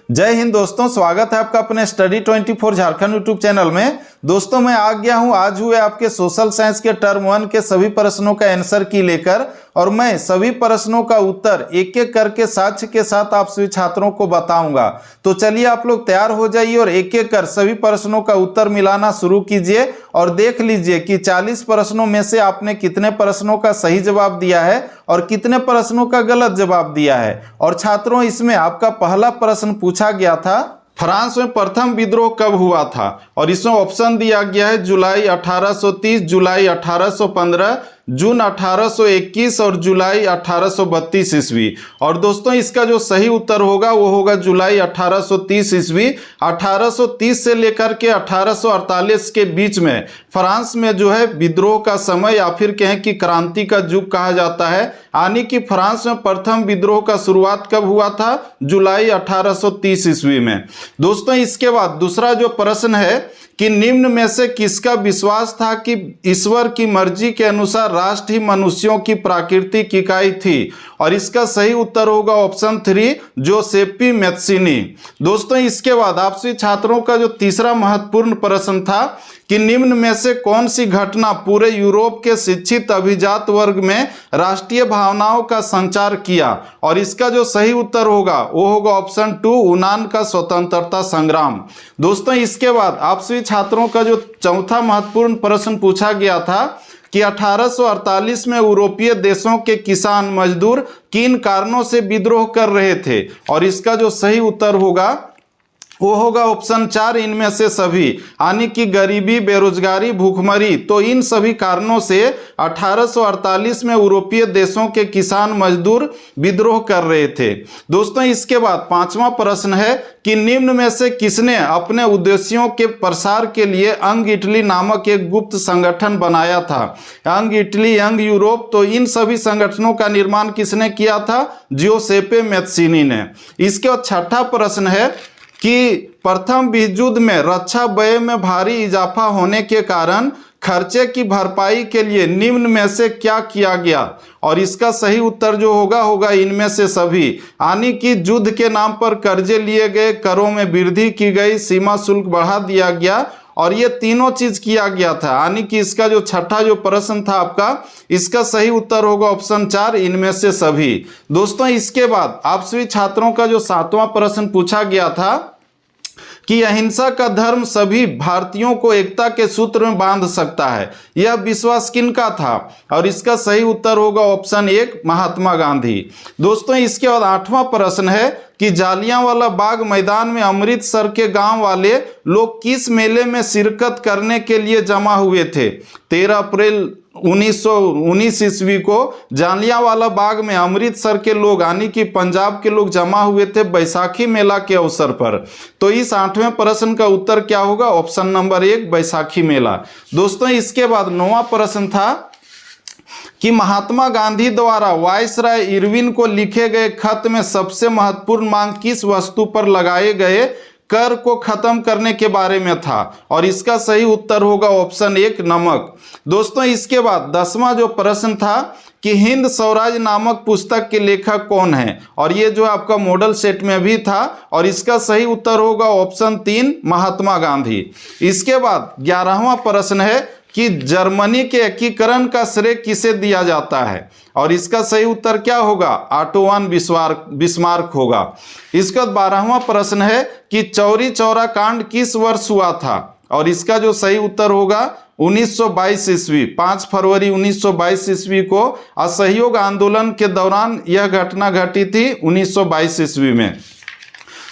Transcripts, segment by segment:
जय हिंद दोस्तों, स्वागत है आपका अपने स्टडी 24 झारखंड यूट्यूब चैनल में। दोस्तों मैं आ गया हूं आज हुए आपके सोशल साइंस के टर्म 1 के सभी प्रश्नों का आंसर की लेकर, और मैं सभी प्रश्नों का उत्तर एक एक करके साक्ष्य के साथ आप सभी छात्रों को बताऊंगा। तो चलिए आप लोग तैयार हो जाइए और एक एक कर सभी प्रश्नों का उत्तर मिलाना शुरू कीजिए और देख लीजिए कि 40 प्रश्नों में से आपने कितने प्रश्नों का सही जवाब दिया है और कितने प्रश्नों का गलत जवाब दिया है। और छात्रों, इसमें आपका पहला प्रश्न पूछा गया था, फ्रांस में प्रथम विद्रोह कब हुआ था, और इसमें ऑप्शन दिया गया है जुलाई 1830, जुलाई 1815, जून 1821 और जुलाई 1832 ईस्वी। और दोस्तों इसका जो सही उत्तर होगा वो होगा जुलाई 1830 ईस्वी। 1830 से लेकर के 1848 के बीच में फ्रांस में जो है विद्रोह का समय या फिर कहें कि क्रांति का युग कहा जाता है। यानी कि फ्रांस में प्रथम विद्रोह का शुरुआत कब हुआ था? जुलाई 1830 ईस्वी में। दोस्तों इसके बाद दूसरा जो प्रश्न है कि निम्न में से किसका विश्वास था कि ईश्वर की मर्जी के अनुसार राष्ट्र ही मनुष्यों की प्राकृतिक इकाई थी, और इसका सही उत्तर होगा ऑप्शन 3 जोसेपी मैत्सिनी। दोस्तों इसके बाद आपसे छात्रों का जो तीसरा महत्वपूर्ण प्रश्न था कि निम्न में से कौन सी घटना पूरे यूरोप के शिक्षित अभिजात वर्ग में राष्ट्रीय भावनाओं का संचार किया, और इसका जो सही उत्तर होगा वो होगा ऑप्शन 2 यूनान का स्वतंत्रता संग्राम। दोस्तों इसके बाद आपसे छात्रों का जो चौथा महत्वपूर्ण प्रश्न पूछा गया था कि 1848 में यूरोपीय देशों के किसान मजदूर किन कारणों से विद्रोह कर रहे थे, और इसका जो सही उत्तर होगा वो होगा ऑप्शन 4 इनमें से सभी, यानी कि गरीबी, बेरोजगारी, भूखमरी। तो इन सभी कारणों से 1848 में यूरोपीय देशों के किसान मजदूर विद्रोह कर रहे थे। दोस्तों इसके बाद पांचवा प्रश्न है कि निम्न में से किसने अपने उद्देश्यों के प्रसार के लिए यंग इटली नामक एक गुप्त संगठन बनाया था? Young Italy, young Europe. तो इन सभी संगठनों का निर्माण किसने किया था? जियोसेपे मैत्सिनी ने। इसके बाद छठा प्रश्न है कि प्रथम विश्व युद्ध में रक्षा व्यय में भारी इजाफा होने के कारण खर्चे की भरपाई के लिए निम्न में से क्या किया गया, और इसका सही उत्तर जो होगा इनमें से सभी, यानी कि युद्ध के नाम पर कर्जे लिए गए, करों में वृद्धि की गई, सीमा शुल्क बढ़ा दिया गया, और ये तीनों चीज किया गया था। यानी कि इसका जो छठा जो प्रश्न था आपका, इसका सही उत्तर होगा ऑप्शन 4 इनमें से सभी। दोस्तों इसके बाद आप सभी छात्रों का जो सातवां प्रश्न पूछा गया था कि अहिंसा का धर्म सभी भारतीयों को एकता के सूत्र में बांध सकता है, यह विश्वास किनका था, और इसका सही उत्तर होगा ऑप्शन 1 महात्मा गांधी। दोस्तों इसके बाद आठवां प्रश्न है कि जालियांवाला बाग मैदान में अमृतसर के गांव वाले लोग किस मेले में शिरकत करने के लिए जमा हुए थे? 13 अप्रैल 1919 ईस्वी को जालियांवाला बाग में अमृतसर के लोग यानी कि पंजाब के लोग जमा हुए थे बैसाखी मेला के अवसर पर। तो इस आठवें प्रश्न का उत्तर क्या होगा? ऑप्शन नंबर 1 बैसाखी मेला। दोस्तों इसके बाद नौवां प्रश्न था कि महात्मा गांधी द्वारा वायसराय इरविन को लिखे गए खत में सबसे महत्वपूर्ण मांग किस वस्तु पर लगाए गए कर को खत्म करने के बारे में था, और इसका सही उत्तर होगा ऑप्शन 1 नमक। दोस्तों इसके बाद 10वां जो प्रश्न था कि हिंद स्वराज नामक पुस्तक के लेखक कौन है, और ये जो आपका मॉडल सेट में भी था, और इसका सही उत्तर होगा ऑप्शन 3 महात्मा गांधी। इसके बाद 11वां प्रश्न है कि जर्मनी के एकीकरण का श्रेय किसे दिया जाता है, और इसका सही उत्तर क्या होगा? ऑटोवान बिस्मार्क होगा। इसके बाद 12वां प्रश्न है कि चौरी चौरा कांड किस वर्ष हुआ था, और इसका जो सही उत्तर होगा 1922 ईस्वी। 5 फरवरी 1922 ईस्वी को असहयोग आंदोलन के दौरान यह घटना घटी थी 1922 ईस्वी में।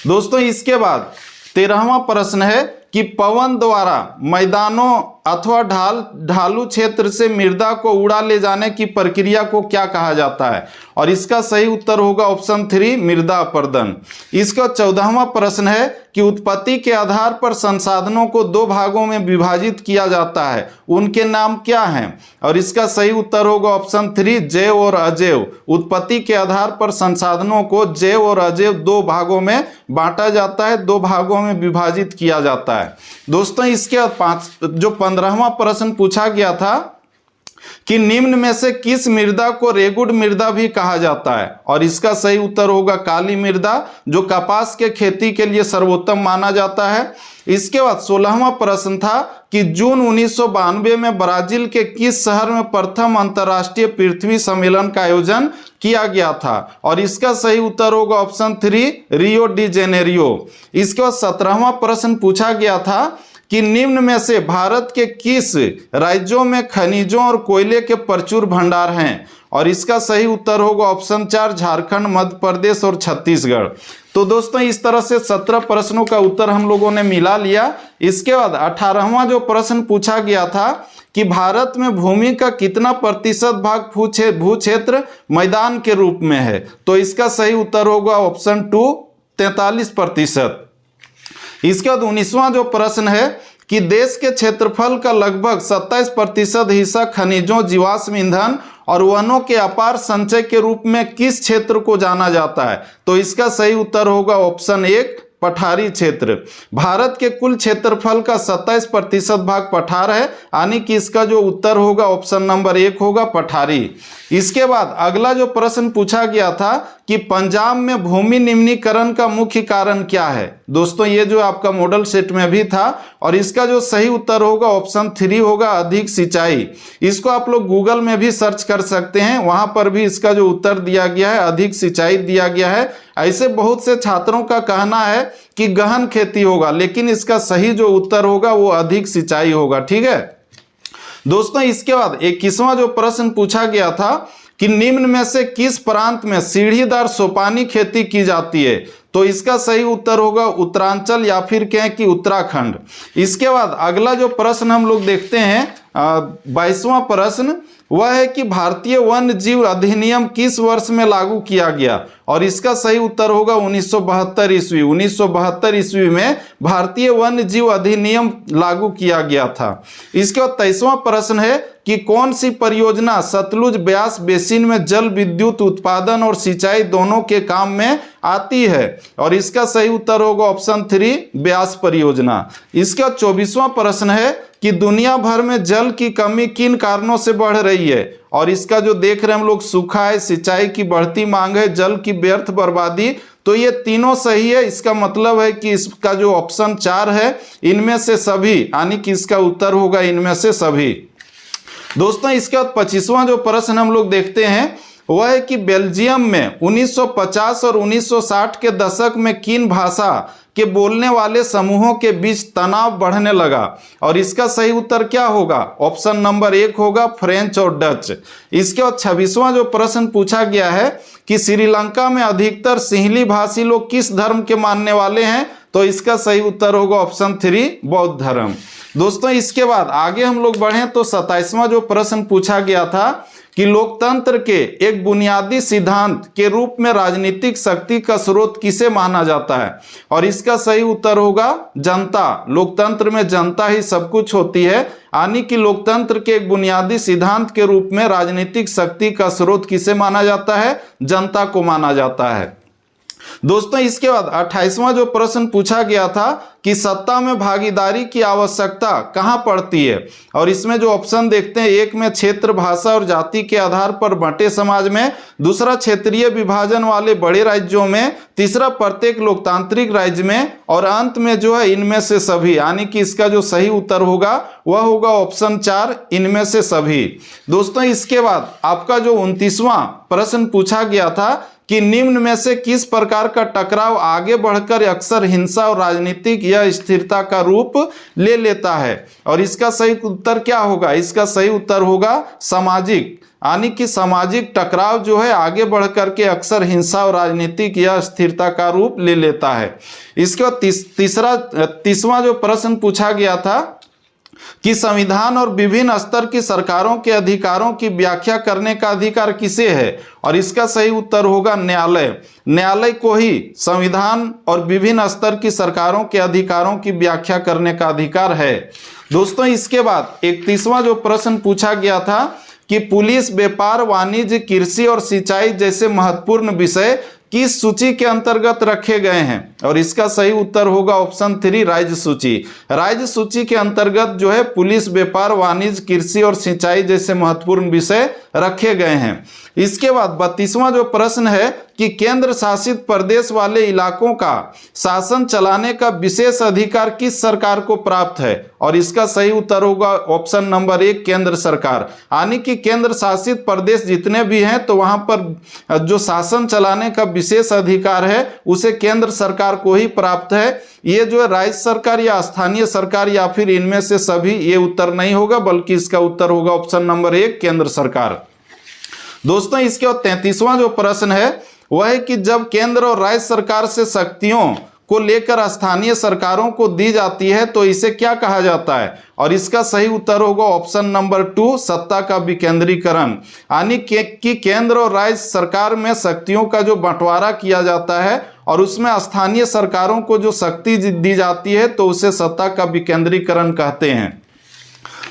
दोस्तों इसके बाद 13वां प्रश्न है कि पवन द्वारा मैदानों अथवा ढालू क्षेत्र से मृदा को उड़ा ले जाने की प्रक्रिया को क्या कहा जाता है, और इसका सही उत्तर होगा ऑप्शन 3 मृदा अपर्दन। इसका 14वां प्रश्न है कि उत्पत्ति के आधार पर संसाधनों को 2 भागों में विभाजित किया जाता है, उनके नाम क्या हैं, और इसका सही उत्तर होगा ऑप्शन 3 जैव और अजैव। उत्पत्ति के आधार पर संसाधनों को जैव और अजैव 2 भागों में बांटा जाता है, 2 भागों में विभाजित किया जाता है। दोस्तों इसके बाद 15वां प्रश्न पूछा गया था कि निम्न में से किस मृदा को रेगुड़ मृदा भी कहा जाता है? और इसका सही उत्तर होगा काली मृदा, जो कपास के खेती के लिए सर्वोत्तम माना जाता है। इसके बाद 16वां प्रश्न था कि जून 1992 में ब्राजील के किस शहर में प्रथम अंतर्राष्ट्रीय पृथ्वी सम्मेलन का आयोजन किया गया था? और इसका सही उत्तर होगा ऑप्शन 3 रियो डी जेनेरियो। इसके बाद 17वां प्रश्न पूछा गया था कि निम्न में से भारत के किस राज्यों में खनिजों और कोयले के प्रचुर भंडार हैं? और इसका सही उत्तर होगा ऑप्शन 4 झारखंड, मध्य प्रदेश और छत्तीसगढ़। तो दोस्तों इस तरह से 17 प्रश्नों का उत्तर हम लोगों ने मिला लिया। इसके बाद 18वां जो प्रश्न पूछा गया था कि भारत में भूमि का कितना प्रतिशत भाग भू क्षेत्र मैदान के रूप में है? तो इसका सही उत्तर होगा ऑप्शन 2 43%। इसके बाद 19वां जो प्रश्न है कि देश के क्षेत्रफल का लगभग 27% हिस्सा खनिजों, जीवाश्म ईंधन और वनों के अपार संचय के रूप में किस क्षेत्र को जाना जाता है? तो इसका सही उत्तर होगा ऑप्शन 1 पठारी क्षेत्र। भारत के कुल क्षेत्रफल का 27% भाग पठार है, यानी कि इसका जो उत्तर होगा ऑप्शन नंबर 1 होगा पठारी। इसके बाद अगला जो प्रश्न पूछा गया था कि पंजाब में भूमि निम्नीकरण का मुख्य कारण क्या है? दोस्तों ये जो आपका मॉडल सेट में भी था, और इसका जो सही उत्तर होगा ऑप्शन 3 होगा अधिक सिंचाई। इसको आप लोग गूगल में भी सर्च कर सकते हैं, वहां पर भी इसका जो उत्तर दिया गया है अधिक सिंचाई दिया गया है। ऐसे बहुत से छात्रों का कहना है कि गहन खेती होगा, लेकिन इसका सही जो उत्तर होगा वो अधिक सिंचाई होगा। ठीक है दोस्तों, इसके बाद 21वां जो प्रश्न पूछा गया था कि निम्न में से किस प्रांत में सीढ़ीदार सोपानी खेती की जाती है? तो इसका सही उत्तर होगा उत्तरांचल या फिर कहें कि उत्तराखंड। इसके बाद अगला जो प्रश्न हम लोग देखते हैं 22वां प्रश्न, वह है कि भारतीय वन्य जीव अधिनियम किस वर्ष में लागू किया गया? और इसका सही उत्तर होगा 1972 ईस्वी। 1972 ईस्वी में भारतीय वन्य जीव अधिनियम लागू किया गया था। इसके बाद 23वां प्रश्न है कि कौन सी परियोजना सतलुज ब्यास बेसिन में जल विद्युत उत्पादन और सिंचाई दोनों के काम में आती है? और इसका सही उत्तर होगा ऑप्शन 3 ब्यास परियोजना। इसका 24वां प्रश्न है कि दुनिया भर में जल की कमी किन कारणों से बढ़ रही है? और इसका जो देख रहे हैं हम लोग, सूखा है, सिंचाई की बढ़ती मांग है, जल की व्यर्थ बर्बादी। तो ये तीनों सही है। इसका मतलब है कि इसका जो ऑप्शन 4 है इनमें से सभी, यानी कि इसका उत्तर होगा इनमें से सभी। दोस्तों इसके बाद 25वां जो प्रश्न हम लोग देखते हैं वह है कि बेल्जियम में 1950 और 1960 के दशक में किन भाषा के बोलने वाले समूहों के बीच तनाव बढ़ने लगा? और इसका सही उत्तर क्या होगा? ऑप्शन नंबर 1 होगा फ्रेंच और डच। इसके बाद 26वां जो प्रश्न पूछा गया है कि श्रीलंका में अधिकतर सिंहली भाषी लोग किस धर्म के मानने वाले हैं? तो इसका सही उत्तर होगा ऑप्शन 3 बौद्ध धर्म। दोस्तों इसके बाद आगे हम लोग बढ़ें तो 27वां जो प्रश्न पूछा गया था कि लोकतंत्र के एक बुनियादी सिद्धांत के रूप में राजनीतिक शक्ति का स्रोत किसे माना जाता है? और इसका सही उत्तर होगा जनता। लोकतंत्र में जनता ही सब कुछ होती है, यानी कि लोकतंत्र के एक बुनियादी सिद्धांत के रूप में राजनीतिक शक्ति का स्रोत किसे माना जाता है? जनता को माना जाता है। दोस्तों इसके बाद 28वां जो प्रश्न पूछा गया था कि सत्ता में भागीदारी की आवश्यकता कहां पड़ती है? और इसमें जो ऑप्शन देखते हैं, एक में क्षेत्र, भाषा और जाति के आधार पर बंटे समाज में, दूसरा क्षेत्रीय विभाजन वाले बड़े राज्यों में, तीसरा प्रत्येक लोकतांत्रिक राज्य में, और अंत में जो है इनमें से सभी, यानी कि इसका जो सही उत्तर होगा वह होगा ऑप्शन 4 इनमें से सभी। दोस्तों इसके बाद आपका जो 29वां प्रश्न पूछा गया था कि निम्न में से किस प्रकार का टकराव आगे बढ़कर अक्सर हिंसा और राजनीतिक या स्थिरता का रूप ले लेता है? और इसका सही उत्तर क्या होगा? इसका सही उत्तर होगा सामाजिक, यानी कि सामाजिक टकराव जो है आगे बढ़कर के अक्सर हिंसा और राजनीतिक या स्थिरता का रूप ले लेता है। इसके बाद 30वां जो प्रश्न पूछा गया था कि संविधान और विभिन्न स्तर की सरकारों के अधिकारों की व्याख्या करने का अधिकार किसे है? और इसका सही उत्तर होगा न्यायालय। न्यायालय को ही संविधान और विभिन्न स्तर की सरकारों के अधिकारों की व्याख्या करने का अधिकार है। दोस्तों इसके बाद 31वां जो प्रश्न पूछा गया था कि पुलिस, व्यापार, वाणिज्य, कृषि और सिंचाई जैसे महत्वपूर्ण विषय किस सूची के अंतर्गत रखे गए हैं? और इसका सही उत्तर होगा ऑप्शन 3 राज्य सूची। राज्य सूची के अंतर्गत जो है पुलिस, व्यापार, वाणिज्य, कृषि और सिंचाई जैसे महत्वपूर्ण विषय रखे गए हैं। इसके बाद 32वां जो प्रश्न है कि केंद्र शासित प्रदेश वाले इलाकों का शासन चलाने का विशेष अधिकार किस सरकार को प्राप्त है? और इसका सही उत्तर होगा ऑप्शन नंबर 1 केंद्र सरकार। यानी कि केंद्र शासित प्रदेश जितने भी हैं तो वहां पर जो शासन चलाने का विशेष अधिकार है उसे केंद्र सरकार को ही प्राप्त है। ये जो है राज्य सरकार या स्थानीय सरकार या फिर इनमें से सभी, ये उत्तर नहीं होगा, बल्कि इसका उत्तर होगा ऑप्शन नंबर 1 केंद्र सरकार। दोस्तों इसके बाद 33वां जो प्रश्न है वह है कि जब केंद्र और राज्य सरकार से शक्तियों को लेकर स्थानीय सरकारों को दी जाती है तो इसे क्या कहा जाता है? और इसका सही उत्तर होगा ऑप्शन नंबर 2 सत्ता का विकेंद्रीकरण। यानी कि केंद्र और राज्य सरकार में शक्तियों का जो बंटवारा किया जाता है और उसमें स्थानीय सरकारों को जो शक्ति दी जाती है तो उसे सत्ता का विकेंद्रीकरण कहते हैं।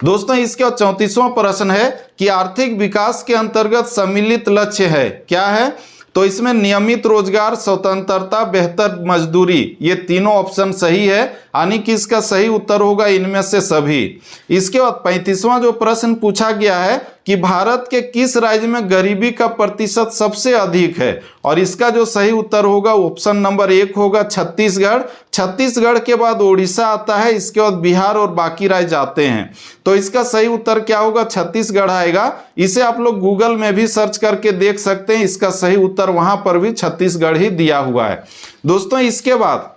दोस्तों इसके 34वां प्रश्न है कि आर्थिक विकास के अंतर्गत सम्मिलित लक्ष्य है, क्या है? तो इसमें नियमित रोजगार, स्वतंत्रता, बेहतर मजदूरी, ये तीनों ऑप्शन सही है। यानी कि इसका सही उत्तर होगा इनमें से सभी। इसके बाद 35वां जो प्रश्न पूछा गया है कि भारत के किस राज्य में गरीबी का प्रतिशत सबसे अधिक है? और इसका जो सही उत्तर होगा ऑप्शन नंबर 1 होगा छत्तीसगढ़। छत्तीसगढ़ के बाद ओडिशा आता है, इसके बाद बिहार और बाकी राज्य आते हैं। तो इसका सही उत्तर क्या होगा? छत्तीसगढ़ आएगा। इसे आप लोग गूगल में भी सर्च करके देख सकते हैं, इसका सही उत्तर वहां पर भी छत्तीसगढ़ ही दिया हुआ है। दोस्तों इसके बाद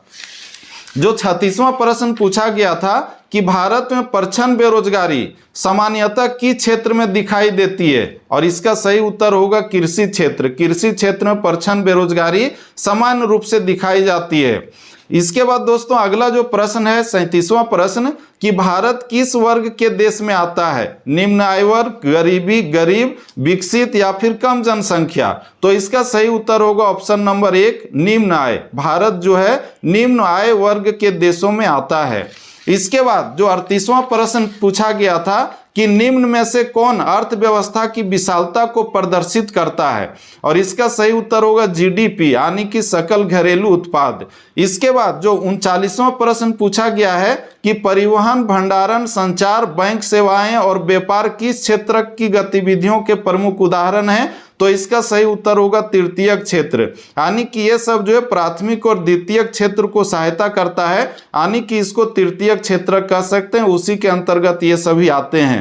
जो 36वां प्रश्न पूछा गया था कि भारत में प्रच्छन्न बेरोजगारी सामान्यतः किस क्षेत्र में दिखाई देती है? और इसका सही उत्तर होगा कृषि क्षेत्र। कृषि क्षेत्र में प्रच्छन्न बेरोजगारी सामान्य रूप से दिखाई जाती है। इसके बाद दोस्तों अगला जो प्रश्न है 37वां प्रश्न कि भारत किस वर्ग के देश में आता है? निम्न आय वर्ग, गरीबी, गरीब, विकसित या फिर कम जनसंख्या? तो इसका सही उत्तर होगा ऑप्शन नंबर 1 निम्न आय। भारत जो है निम्न आय वर्ग के देशों में आता है। इसके बाद जो 38वां प्रश्न पूछा गया था कि निम्न में से कौन अर्थव्यवस्था की विशालता को प्रदर्शित करता है? और इसका सही उत्तर होगा जीडीपी, यानी कि सकल घरेलू उत्पाद। इसके बाद जो 39वां प्रश्न पूछा गया है कि परिवहन, भंडारण, संचार, बैंक सेवाएं और व्यापार किस क्षेत्र की गतिविधियों के प्रमुख उदाहरण हैं? तो इसका सही उत्तर होगा तृतीयक क्षेत्र। यानी कि ये सब जो है प्राथमिक और द्वितीयक क्षेत्र को सहायता करता है, यानी कि इसको तृतीयक क्षेत्र कह सकते हैं, उसी के अंतर्गत ये सभी आते हैं।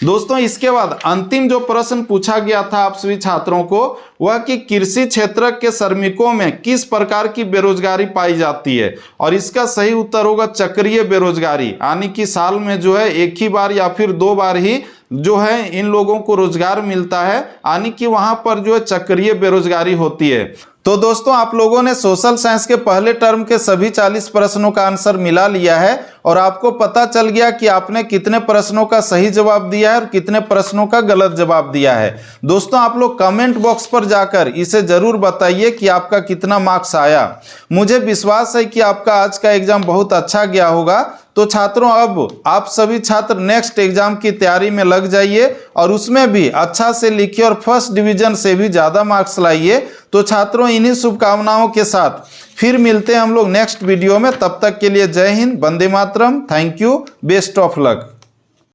दोस्तों इसके बाद अंतिम जो प्रश्न पूछा गया था आप सभी छात्रों को वह कि कृषि क्षेत्र के श्रमिकों में किस प्रकार की बेरोजगारी पाई जाती है? और इसका सही उत्तर होगा चक्रीय बेरोजगारी, यानी कि साल में जो है एक ही बार या फिर 2 बार ही जो है इन लोगों को रोजगार मिलता है, यानी कि वहां पर जो है चक्रीय बेरोजगारी होती है। तो दोस्तों आप लोगों ने सोशल साइंस के पहले टर्म के सभी 40 प्रश्नों का आंसर मिला लिया है और आपको पता चल गया कि आपने कितने प्रश्नों का सही जवाब दिया है और कितने प्रश्नों का गलत जवाब दिया है। दोस्तों आप लोग कमेंट बॉक्स पर जाकर इसे जरूर बताइए कि आपका कितना मार्क्स आया। मुझे विश्वास है कि आपका आज का एग्जाम बहुत अच्छा गया होगा। तो छात्रों अब आप सभी छात्र नेक्स्ट एग्जाम की तैयारी में लग जाइए और उसमें भी अच्छा से लिखिए और फर्स्ट डिवीजन से भी ज़्यादा मार्क्स लाइए। तो छात्रों इन्हीं शुभकामनाओं के साथ फिर मिलते हैं हम लोग नेक्स्ट वीडियो में। तब तक के लिए जय हिंद, वंदे मातरम, thank you, best of luck.